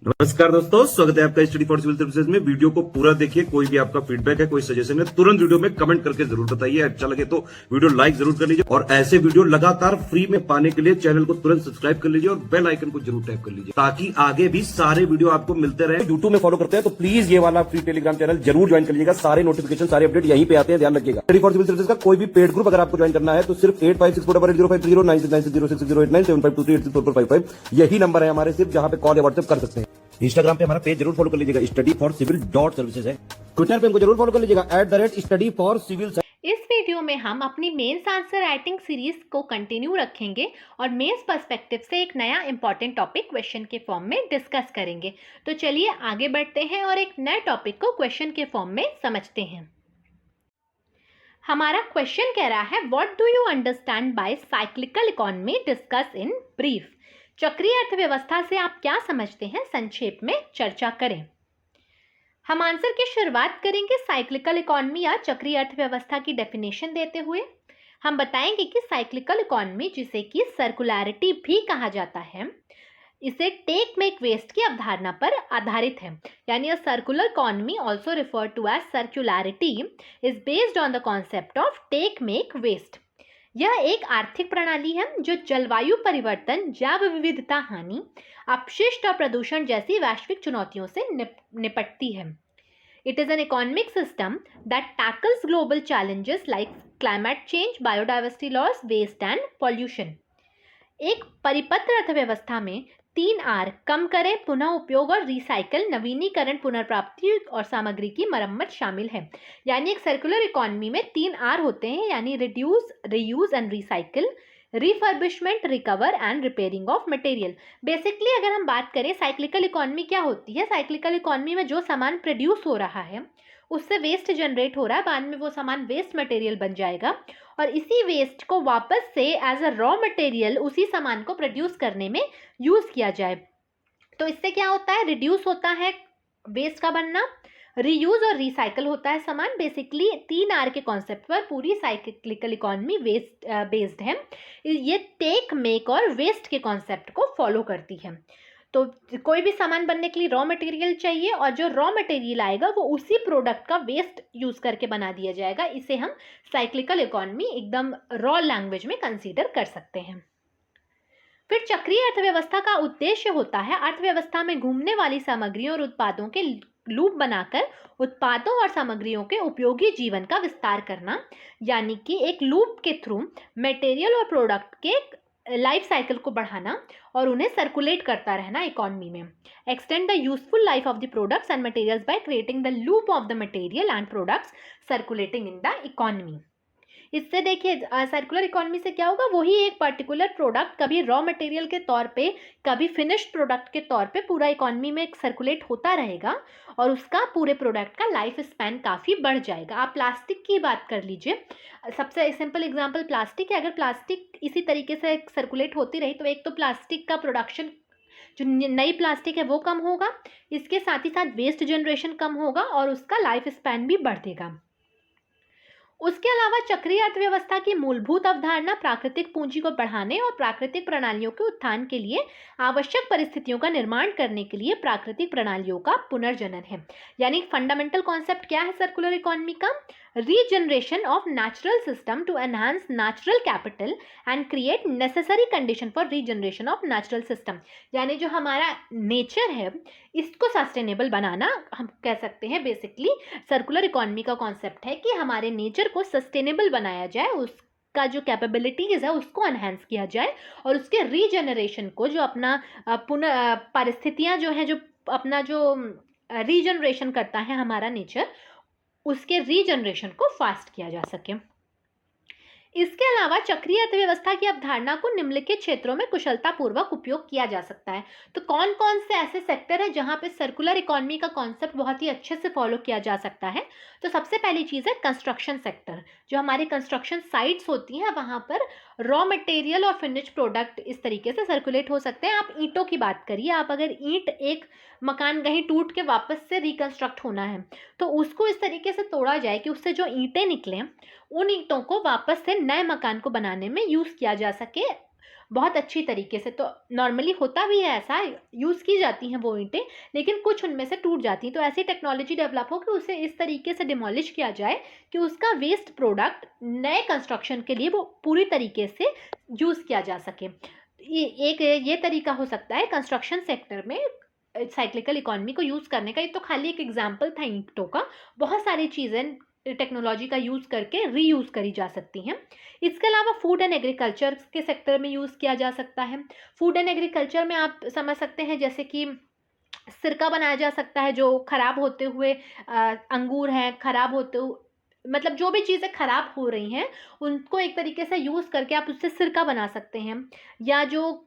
नमस्कार दोस्तों, स्वागत है आपका स्टडी फॉर सिविल सर्विसेज में। वीडियो को पूरा देखिए। कोई भी आपका फीडबैक है, कोई सजेशन है, तुरंत वीडियो में कमेंट करके जरूर बताइए। अच्छा लगे तो वीडियो लाइक जरूर कर लीजिए और ऐसे वीडियो लगातार फ्री में पाने के लिए चैनल को तुरंत सब्सक्राइब कर लीजिए और बेल आइकन को जरूर टैप कर लीजिए ताकि आगे भी सारे वीडियो आपको मिलते रहे। यूट्यूब में फॉलो करते हैं तो प्लीज ये वाला फ्री टेलीग्राम चैनल जरूर ज्वाइन कर लीजिएगा। सारे नोटिफिकेशन, सारे अपडेट यहीं पे आते हैं, ध्यान रखिएगा। स्टडी फॉर सिविल सर्विसेज का कोई भी पेड ग्रुप अगर आपको ज्वाइन करना है तो सिर्फ 85648096960609797523864455 यही नंबर है हमारे, सिर्फ जहां पे कॉल या व्हाट्सएप कर सकते हैं। इंस्टाग्राम पे हमारा पेज जरूर फॉलो कर लीजिएगा, studyforcivil.services है। ट्विटर पे हमको जरूर फॉलो कर लीजिएगा, @studyforcivil। इस वीडियो में हम अपनी मेंस आंसर राइटिंग सीरीज को कंटिन्यू रखेंगे और मेंस पर्सपेक्टिव से एक नया इंपॉर्टेंट टॉपिक क्वेश्चन के फॉर्म में डिस्कस करेंगे। तो चलिए आगे बढ़ते हैं और एक नए टॉपिक को क्वेश्चन के फॉर्म में समझते हैं। हमारा क्वेश्चन कह रहा है, what do you understand by cyclical economy, discuss in brief. चक्रीय अर्थव्यवस्था से आप क्या समझते हैं, संक्षेप में चर्चा करें। हम आंसर की शुरुआत करेंगे साइक्लिकल इकोनॉमी या चक्रीय अर्थव्यवस्था की डेफिनेशन देते हुए। हम बताएंगे कि साइक्लिकल इकोनॉमी, जिसे कि सर्कुलैरिटी भी कहा जाता है, इसे टेक मेक वेस्ट की अवधारणा पर आधारित है। यानी a circular economy, also referred to as circularity, is based on the concept of take make waste. यह एक आर्थिक प्रणाली है जो जलवायु परिवर्तन, जैव विविधता हानि, अपशिष्ट और प्रदूषण जैसी वैश्विक चुनौतियों से निपटती है। It is an economic system that tackles global challenges like climate change, biodiversity loss, waste and pollution. एक परिपत्र अर्थव्यवस्था में 3R, कम करें, पुनः उपयोग और रिसाइकल, नवीनीकरण, पुनर्प्राप्ति और सामग्री की मरम्मत शामिल है। यानी एक सर्कुलर इकोनॉमी में 3R होते हैं, यानी reduce, reuse and recycle, refurbishment, recover and repairing of material. Basically अगर हम बात करें साइक्लिकल इकोनॉमी क्या होती है, साइक्लिकल इकोनॉमी में जो सामान प्रोड्यूस हो रहा है उससे वेस्ट जनरेट हो रहा है, बाद में वो सामान वेस्ट मटेरियल बन जाएगा और इसी वेस्ट को वापस से एज अ रॉ मटेरियल उसी सामान को प्रोड्यूस करने में यूज किया जाए। तो इससे क्या होता है, रिड्यूस होता है वेस्ट का बनना, रीयूज और रिसाइकल होता है सामान। बेसिकली 3R के कॉन्सेप्ट पर पूरी साइक्लिकल इकोनॉमी वेस्ट बेस्ड है। ये टेक मेक और वेस्ट के कॉन्सेप्ट को फॉलो करती है। तो कोई भी सामान बनने के लिए रॉ मटेरियल चाहिए और जो रॉ मटेरियल आएगा वो उसी प्रोडक्ट का वेस्ट यूज करके बना दिया जाएगा। इसे हम साइक्लिकल इकोनॉमी एकदम रॉ लैंग्वेज में कंसीडर कर सकते हैं। फिर चक्रीय अर्थव्यवस्था का उद्देश्य होता है अर्थव्यवस्था में घूमने वाली सामग्रियों और उत्पादों के लूप बनाकर उत्पादों और सामग्रियों के उपयोगी जीवन का विस्तार करना। यानी कि एक लूप के थ्रू मटेरियल और प्रोडक्ट के लाइफ साइकिल को बढ़ाना और उन्हें सर्कुलेट करता रहना इकोनॉमी में। Extend the useful life of the products and materials by creating the loop of the material and products circulating in the economy. इससे देखिए सर्कुलर इकोनॉमी से क्या होगा, वही एक पर्टिकुलर प्रोडक्ट कभी रॉ मटेरियल के तौर पे, कभी फिनिश्ड प्रोडक्ट के तौर पे पूरा इकोनॉमी में सर्कुलेट होता रहेगा और उसका पूरे प्रोडक्ट का लाइफ स्पैन काफ़ी बढ़ जाएगा। आप प्लास्टिक की बात कर लीजिए, सबसे सिंपल एग्जांपल प्लास्टिक है। अगर प्लास्टिक इसी तरीके से सर्कुलेट होती रही तो एक तो प्लास्टिक का प्रोडक्शन, जो नई प्लास्टिक है वो कम होगा, इसके साथ ही साथ वेस्ट जनरेशन कम होगा और उसका लाइफ स्पैन भी बढ़ेगा। उसके अलावा चक्रीय अर्थव्यवस्था की मूलभूत अवधारणा प्राकृतिक पूंजी को बढ़ाने और प्राकृतिक प्रणालियों के उत्थान के लिए आवश्यक परिस्थितियों का निर्माण करने के लिए प्राकृतिक प्रणालियों का पुनर्जनन है। यानी फंडामेंटल कॉन्सेप्ट क्या है सर्कुलर इकोनॉमी का, regeneration of natural system to enhance natural capital and create necessary condition for regeneration of natural system. यानी जो हमारा नेचर है इसको सस्टेनेबल बनाना हम कह सकते हैं। बेसिकली सर्कुलर इकोनॉमी का कॉन्सेप्ट है कि हमारे नेचर को सस्टेनेबल बनाया जाए, उसका जो कैपेबिलिटीज़ है उसको एनहेंस किया जाए और उसके रीजनरेशन को, जो अपना पुनः परिस्थितियाँ जो हैं, जो अपना जो रीजनरेशन करता है हमारा नेचर, उसके रीजनरेशन को फास्ट किया जा सके। इसके अलावा चक्रीय अर्थव्यवस्था की अवधारणा को निम्नलिखित क्षेत्रों में कुशलतापूर्वक उपयोग किया जा सकता है। तो कौन कौन से ऐसे सेक्टर है जहां पे सर्कुलर इकोनॉमी का कॉन्सेप्ट बहुत ही अच्छे से फॉलो किया जा सकता है। तो सबसे पहली चीज़ है कंस्ट्रक्शन सेक्टर। जो हमारे कंस्ट्रक्शन साइट्स होती हैं वहां पर रॉ मटेरियल और फिनिश्ड प्रोडक्ट इस तरीके से सर्कुलेट हो सकते हैं। आप ईंटों की बात करिए, आप अगर ईंट, एक मकान कहीं टूट के वापस से रिकंस्ट्रक्ट होना है तो उसको इस तरीके से तोड़ा जाए कि उससे जो ईंटें निकलें उन ईंटों को वापस से नए मकान को बनाने में यूज़ किया जा सके बहुत अच्छी तरीके से। तो नॉर्मली होता भी है ऐसा, यूज़ की जाती हैं वो ईंटें, लेकिन कुछ उनमें से टूट जाती हैं। तो ऐसी टेक्नोलॉजी डेवलप हो कि उसे इस तरीके से डिमोलिश किया जाए कि उसका वेस्ट प्रोडक्ट नए कंस्ट्रक्शन के लिए वो पूरी तरीके से यूज़ किया जा सके। ये तरीका हो सकता है कंस्ट्रक्शन सेक्टर में साइक्लिकल इकोनॉमी को यूज़ करने का। ये तो खाली एक एग्जाम्पल था ईंटों का, बहुत सारी चीज़ें टेक्नोलॉजी का यूज़ करके रीयूज़ करी जा सकती हैं। इसके अलावा फूड एंड एग्रीकल्चर के सेक्टर में यूज़ किया जा सकता है। फूड एंड एग्रीकल्चर में आप समझ सकते हैं जैसे कि सिरका बनाया जा सकता है, जो खराब होते हुए अंगूर हैं, खराब होते हुए मतलब जो भी चीज़ें खराब हो रही हैं उनको एक तरीके से यूज़ करके आप उससे सिरका बना सकते हैं, या जो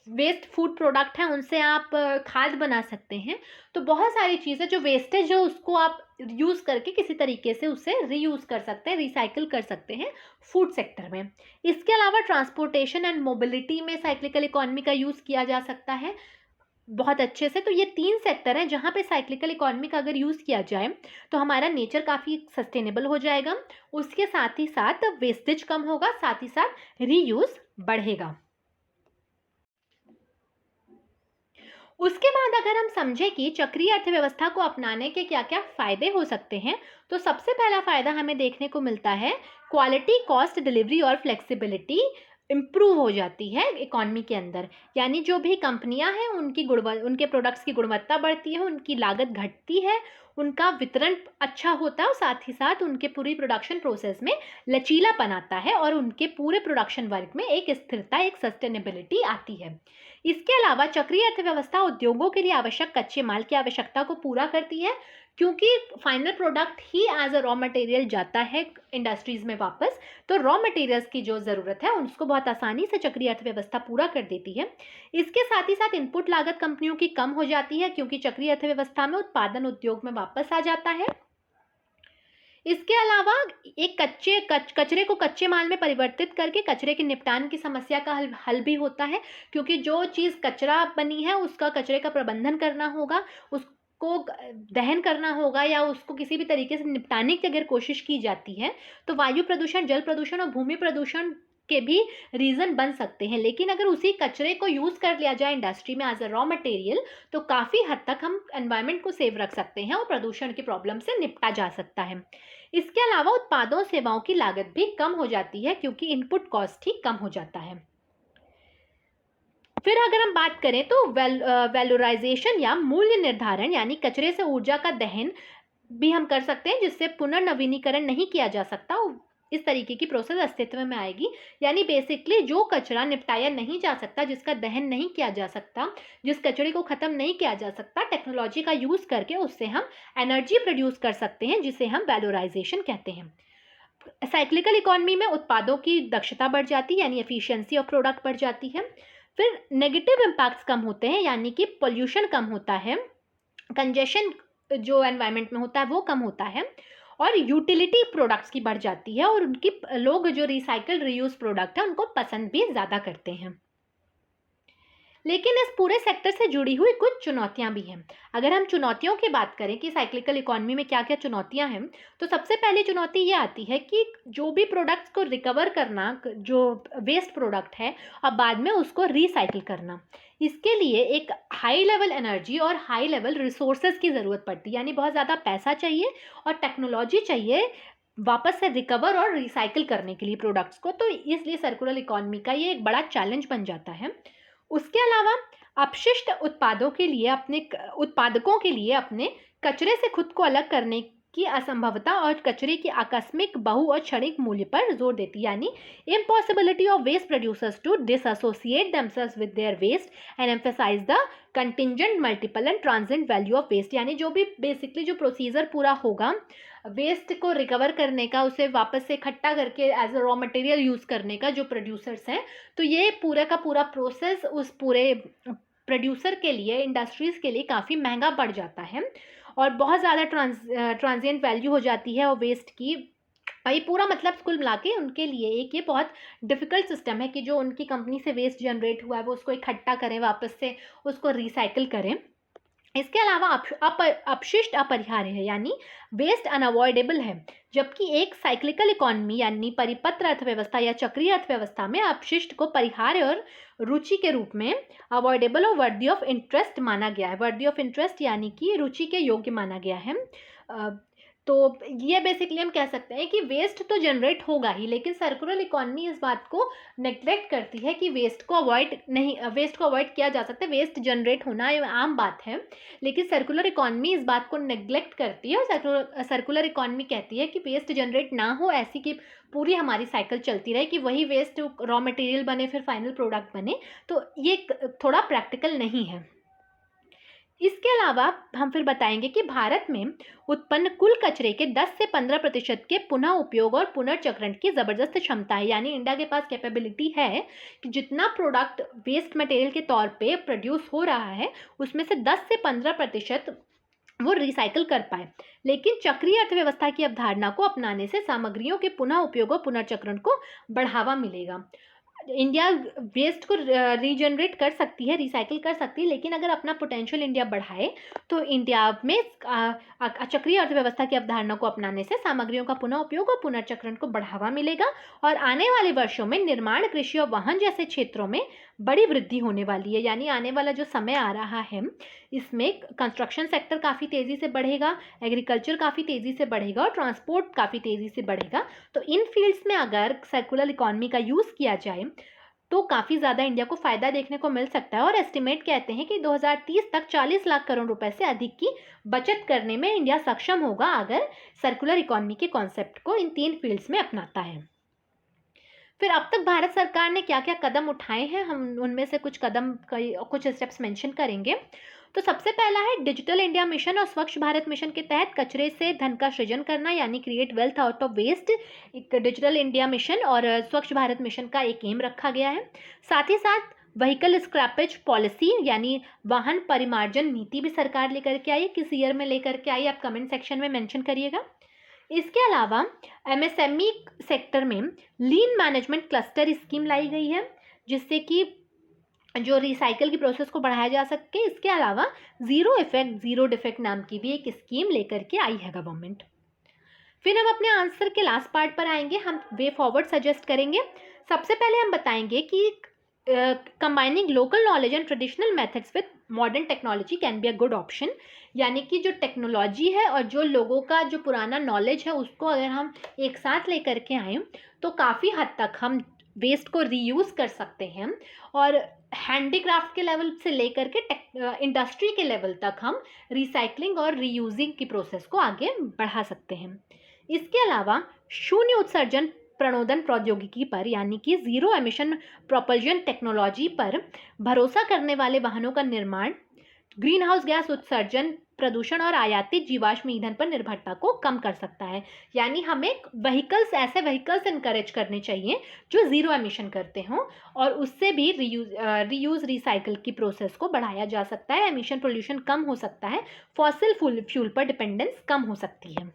वेस्ट फूड प्रोडक्ट हैं उनसे आप खाद बना सकते हैं। तो बहुत सारी चीज़ें जो वेस्टेज है उसको आप यूज़ करके किसी तरीके से उसे रीयूज़ कर सकते हैं, रिसाइकिल कर सकते हैं फूड सेक्टर में। इसके अलावा ट्रांसपोर्टेशन एंड मोबिलिटी में साइक्लिकल इकोनॉमी का यूज़ किया जा सकता है बहुत अच्छे से। तो ये 3 सेक्टर हैं जहाँ पे साइक्लिकल इकोनॉमी का अगर यूज़ किया जाए तो हमारा नेचर काफ़ी सस्टेनेबल हो जाएगा, उसके साथ ही साथ वेस्टेज कम होगा, साथ ही साथ रीयूज़ बढ़ेगा। उसके बाद अगर हम समझें कि चक्रीय अर्थव्यवस्था को अपनाने के क्या क्या फ़ायदे हो सकते हैं, तो सबसे पहला फ़ायदा हमें देखने को मिलता है क्वालिटी, कॉस्ट, डिलीवरी और फ्लेक्सिबिलिटी इम्प्रूव हो जाती है इकॉनमी के अंदर। यानी जो भी कंपनियां हैं उनके प्रोडक्ट्स की गुणवत्ता बढ़ती है, उनकी लागत घटती है, उनका वितरण अच्छा होता है और साथ ही साथ उनके पूरी प्रोडक्शन प्रोसेस में लचीलापन आता है और उनके पूरे प्रोडक्शन वर्क में एक स्थिरता, एक सस्टेनेबिलिटी आती है। इसके अलावा चक्रीय अर्थव्यवस्था उद्योगों के लिए आवश्यक कच्चे माल की आवश्यकता को पूरा करती है, क्योंकि फाइनल प्रोडक्ट ही एज अ रॉ मटेरियल जाता है इंडस्ट्रीज में वापस। तो रॉ मटेरियल्स की जो ज़रूरत है उसको बहुत आसानी से चक्रीय अर्थव्यवस्था पूरा कर देती है। इसके साथ ही साथ इनपुट लागत कंपनियों की कम हो जाती है, क्योंकि चक्रीय अर्थव्यवस्था में उत्पादन उद्योग में वापस आ जाता है। इसके अलावा एक कचरे को कच्चे माल में परिवर्तित करके कचरे के निपटान की समस्या का हल भी होता है, क्योंकि जो चीज़ कचरा बनी है उसका कचरे का प्रबंधन करना होगा, उसको दहन करना होगा या उसको किसी भी तरीके से निपटाने की अगर कोशिश की जाती है तो वायु प्रदूषण, जल प्रदूषण और भूमि प्रदूषण के भी रीज़न बन सकते हैं। लेकिन अगर उसी कचरे को यूज़ कर लिया जाए इंडस्ट्री में एज अ रॉ मटेरियल तो काफ़ी हद तक हम एनवायरनमेंट को सेव रख सकते हैं और प्रदूषण की प्रॉब्लम से निपटा जा सकता है। इसके अलावा उत्पादों और सेवाओं की लागत भी कम हो जाती है, क्योंकि इनपुट कॉस्ट ही कम हो जाता है। फिर अगर हम बात करें तो वैल्यूराइजेशन या मूल्य निर्धारण, यानी कचरे से ऊर्जा का दहन भी हम कर सकते हैं जिससे पुनर्नवीनीकरण नहीं किया जा सकता। इस तरीके की प्रोसेस अस्तित्व में आएगी। यानी बेसिकली जो कचरा निपटाया नहीं जा सकता, जिसका दहन नहीं किया जा सकता, जिस कचरे को ख़त्म नहीं किया जा सकता, टेक्नोलॉजी का यूज़ करके उससे हम एनर्जी प्रोड्यूस कर सकते हैं, जिसे हम वैल्यूराइजेशन कहते हैं। साइक्लिकल इकोनॉमी में उत्पादों की दक्षता बढ़ जाती है, यानी एफिशिएंसी ऑफ प्रोडक्ट बढ़ जाती है। फिर नेगेटिव इम्पैक्ट्स कम होते हैं, यानी कि पोल्यूशन कम होता है, कंजेशन जो एनवायरनमेंट में होता है वो कम होता है, और यूटिलिटी प्रोडक्ट्स की बढ़ जाती है, और उनकी लोग जो रिसाइकल रीयूज प्रोडक्ट है उनको पसंद भी ज़्यादा करते हैं। लेकिन इस पूरे सेक्टर से जुड़ी हुई कुछ चुनौतियां भी हैं। अगर हम चुनौतियों की बात करें कि साइक्लिकल इकोनॉमी में क्या क्या चुनौतियां हैं, तो सबसे पहली चुनौती ये आती है कि जो भी प्रोडक्ट्स को रिकवर करना, जो वेस्ट प्रोडक्ट है, अब बाद में उसको रिसाइकिल करना, इसके लिए एक हाई लेवल एनर्जी और हाई लेवल रिसोर्सेज की ज़रूरत पड़ती है। यानी बहुत ज़्यादा पैसा चाहिए और टेक्नोलॉजी चाहिए वापस से रिकवर और रिसाइकिल करने के लिए प्रोडक्ट्स को। तो इसलिए सर्कुलर इकोनॉमी का ये एक बड़ा चैलेंज बन जाता है। उसके अलावा अपशिष्ट उत्पादकों के लिए अपने कचरे से खुद को अलग करने की असंभवता और कचरे की आकस्मिक बहु और क्षणिक मूल्य पर जोर देती है। यानी impossibility of waste producers to disassociate themselves with their waste and emphasise the contingent, multiple and transient value of waste. यानी जो भी बेसिकली जो प्रोसीजर पूरा होगा वेस्ट को रिकवर करने का, उसे वापस से इकट्ठा करके as a raw material use करने का, जो प्रोड्यूसर्स हैं, तो ये पूरा का पूरा प्रोसेस उस पूरे प्रोड्यूसर के लिए, इंडस्ट्रीज़ के लिए काफ़ी महंगा पड़ जाता है और बहुत ज़्यादा ट्रांजिएंट वैल्यू हो जाती है और वेस्ट की। ये पूरा मतलब कुल मिला के उनके लिए एक ये बहुत डिफ़िकल्ट सिस्टम है कि जो उनकी कंपनी से वेस्ट जनरेट हुआ है वो उसको इकट्ठा करें, वापस से उसको रिसाइकिल करें। इसके अलावा अपशिष्ट अपरिहार्य है, यानी वेस्ट अनअवॉइडेबल है, जबकि एक साइक्लिकल इकोनॉमी यानी परिपत्र अर्थव्यवस्था या चक्रीय अर्थव्यवस्था में अपशिष्ट को परिहार्य और रुचि के रूप में अवॉइडेबल और वर्दी ऑफ इंटरेस्ट माना गया है। वर्दी ऑफ इंटरेस्ट यानी कि रुचि के योग्य माना गया है। तो ये बेसिकली हम कह सकते हैं कि वेस्ट तो जनरेट होगा ही, लेकिन सर्कुलर इकोनॉमी इस बात को नेग्लेक्ट करती है कि वेस्ट को अवॉइड किया जा सकता है। वेस्ट जनरेट होना ये आम बात है, लेकिन सर्कुलर इकोनॉमी इस बात को नेग्लेक्ट करती है और सर्कुलर इकोनॉमी कहती है कि वेस्ट जनरेट ना हो, ऐसी कि पूरी हमारी साइकिल चलती रहे, कि वही वेस्ट रॉ मटेरियल बने फिर फाइनल प्रोडक्ट बने। तो ये थोड़ा प्रैक्टिकल नहीं है। इसके अलावा हम फिर बताएंगे कि भारत में उत्पन्न कुल कचरे के 10 से 15% के पुनः उपयोग और पुनर्चक्रण की ज़बरदस्त क्षमता है। यानी इंडिया के पास कैपेबिलिटी है कि जितना प्रोडक्ट वेस्ट मटेरियल के तौर पे प्रोड्यूस हो रहा है उसमें से 10 से 15% वो रिसाइकिल कर पाए। लेकिन चक्रीय अर्थव्यवस्था की अवधारणा को अपनाने से सामग्रियों के पुनः उपयोग और पुनर्चक्रण को बढ़ावा मिलेगा। इंडिया वेस्ट को रीजनरेट कर सकती है, रिसाइकिल कर सकती है, लेकिन अगर अपना पोटेंशियल इंडिया बढ़ाए तो इंडिया में चक्रीय अर्थव्यवस्था की अवधारणा को अपनाने से सामग्रियों का पुनः उपयोग और पुनर्चक्रण को बढ़ावा मिलेगा और आने वाले वर्षों में निर्माण, कृषि और वाहन जैसे क्षेत्रों में बड़ी वृद्धि होने वाली है। यानी आने वाला जो समय आ रहा है इसमें कंस्ट्रक्शन सेक्टर काफ़ी तेज़ी से बढ़ेगा, एग्रीकल्चर काफ़ी तेज़ी से बढ़ेगा और ट्रांसपोर्ट काफ़ी तेज़ी से बढ़ेगा। तो इन फील्ड्स में अगर सर्कुलर इकोनॉमी का यूज़ किया जाए तो काफ़ी ज़्यादा इंडिया को फ़ायदा देखने को मिल सकता है। और एस्टिमेट कहते हैं कि 2030 तक 40 लाख करोड़ रुपए से अधिक की बचत करने में इंडिया सक्षम होगा अगर सर्कुलर इकोनॉमी के कॉन्सेप्ट को इन 3 फील्ड्स में अपनाता है। फिर अब तक भारत सरकार ने क्या क्या कदम उठाए हैं, हम उनमें से कुछ स्टेप्स मेंशन करेंगे। तो सबसे पहला है डिजिटल इंडिया मिशन और स्वच्छ भारत मिशन के तहत कचरे से धन का सृजन करना, यानी create wealth out of waste. एक डिजिटल इंडिया मिशन और स्वच्छ भारत मिशन का एक एम रखा गया है। साथ ही साथ व्हीकल स्क्रैपेज पॉलिसी यानी वाहन परिमार्जन नीति भी सरकार लेकर के आई। किस ईयर में लेकर के आई आप कमेंट सेक्शन में मेंशन करिएगा। इसके अलावा एमएसएमई सेक्टर में लीन मैनेजमेंट क्लस्टर स्कीम लाई गई है, जिससे कि जो रिसाइकल की प्रोसेस को बढ़ाया जा सके। इसके अलावा जीरो इफेक्ट जीरो डिफेक्ट नाम की भी एक स्कीम लेकर के आई है गवर्नमेंट। फिर हम अपने आंसर के लास्ट पार्ट पर आएंगे, हम वे फॉरवर्ड सजेस्ट करेंगे। सबसे पहले हम बताएंगे कि combining local knowledge and traditional methods with modern technology can be a good option. यानी कि जो टेक्नोलॉजी है और जो लोगों का जो पुराना नॉलेज है उसको अगर हम एक साथ लेकर के आएँ तो काफ़ी हद तक हम वेस्ट को रीयूज़ कर सकते हैं और हैंडीक्राफ्ट के लेवल से लेकर के इंडस्ट्री के लेवल तक हम रिसाइकलिंग और रीयूजिंग की प्रोसेस को आगे बढ़ा सकते हैं। इसके अलावा शून्य उत्सर्जन प्रणोदन प्रौद्योगिकी पर यानी कि जीरो एमिशन प्रोपल्जन टेक्नोलॉजी पर भरोसा करने वाले वाहनों का निर्माण ग्रीन हाउस गैस उत्सर्जन, प्रदूषण और आयातित जीवाश्म ईंधन पर निर्भरता को कम कर सकता है। यानी हमें ऐसे व्हीकल्स इनकरेज करने चाहिए जो ज़ीरो एमिशन करते हों और उससे भी रीयूज़ रिसाइकल की प्रोसेस को बढ़ाया जा सकता है। एमिशन पोल्यूशन कम हो सकता है, फॉसिल फ्यूल पर डिपेंडेंस कम हो सकती है।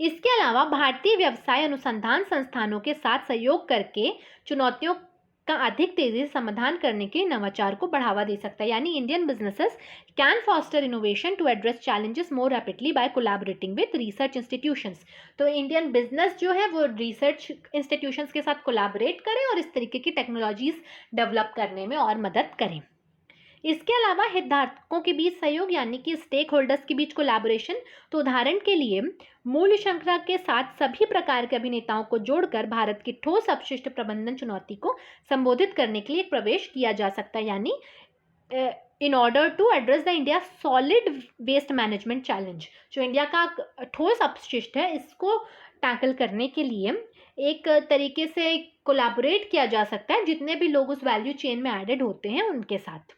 इसके अलावा भारतीय व्यवसाय अनुसंधान संस्थानों के साथ सहयोग करके चुनौतियों का अधिक तेजी से समाधान करने के नवाचार को बढ़ावा दे सकता है। यानी Indian businesses can foster innovation to address challenges more rapidly by collaborating with research institutions. तो इंडियन बिजनेस जो है वो रिसर्च इंस्टीट्यूशंस के साथ कोलैबोरेट करें और इस तरीके की टेक्नोलॉजीज डेवलप करने में और मदद करें। इसके अलावा हितधारकों के बीच सहयोग यानी कि स्टेक होल्डर्स के बीच कोलैबोरेशन। तो उदाहरण के लिए मूल्य श्रृंखला के साथ सभी प्रकार के अभिनेताओं को जोड़कर भारत की ठोस अपशिष्ट प्रबंधन चुनौती को संबोधित करने के लिए एक प्रवेश किया जा सकता है। यानी in order to address the India solid waste management challenge, जो इंडिया का ठोस अपशिष्ट है इसको टैकल करने के लिए एक तरीके से कोलैबोरेट किया जा सकता है जितने भी लोग उस वैल्यू चेन में एडेड होते हैं उनके साथ।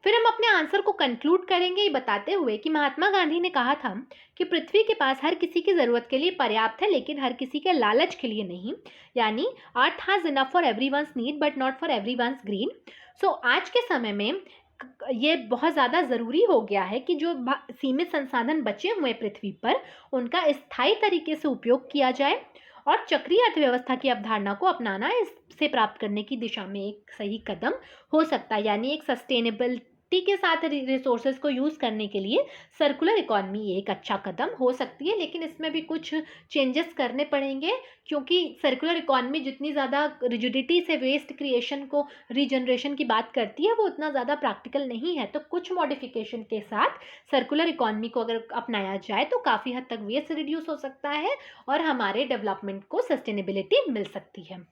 फिर हम अपने आंसर को कंक्लूड करेंगे ये बताते हुए कि महात्मा गांधी ने कहा था कि पृथ्वी के पास हर किसी की ज़रूरत के लिए पर्याप्त है लेकिन हर किसी के लालच के लिए नहीं। यानी earth has enough for everyone's need but not for everyone's greed. So आज के समय में ये बहुत ज़्यादा ज़रूरी हो गया है कि जो सीमित संसाधन बचे हुए पृथ्वी पर उनका स्थायी तरीके से उपयोग किया जाए और चक्रीय अर्थव्यवस्था की अवधारणा को अपनाना इससे प्राप्त करने की दिशा में एक सही कदम हो सकता है। यानी एक के साथ रिसोर्सेज को यूज़ करने के लिए सर्कुलर इकॉनमी एक अच्छा कदम हो सकती है, लेकिन इसमें भी कुछ चेंजेस करने पड़ेंगे, क्योंकि सर्कुलर इकॉनमी जितनी ज़्यादा रिजिडिटी से वेस्ट क्रिएशन को रीजनरेशन की बात करती है वो उतना ज़्यादा प्रैक्टिकल नहीं है। तो कुछ मॉडिफिकेशन के साथ सर्कुलर इकॉनमी को अगर अपनाया जाए तो काफ़ी हद तक वेस्ट रिड्यूस हो सकता है और हमारे डेवलपमेंट को सस्टेनेबिलिटी मिल सकती है।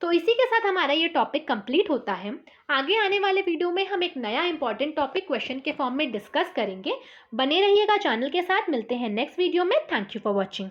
तो इसी के साथ हमारा ये टॉपिक कंप्लीट होता है। आगे आने वाले वीडियो में हम एक नया इंपॉर्टेंट टॉपिक क्वेश्चन के फॉर्म में डिस्कस करेंगे। बने रहिएगा चैनल के साथ। मिलते हैं नेक्स्ट वीडियो में। Thank you for watching.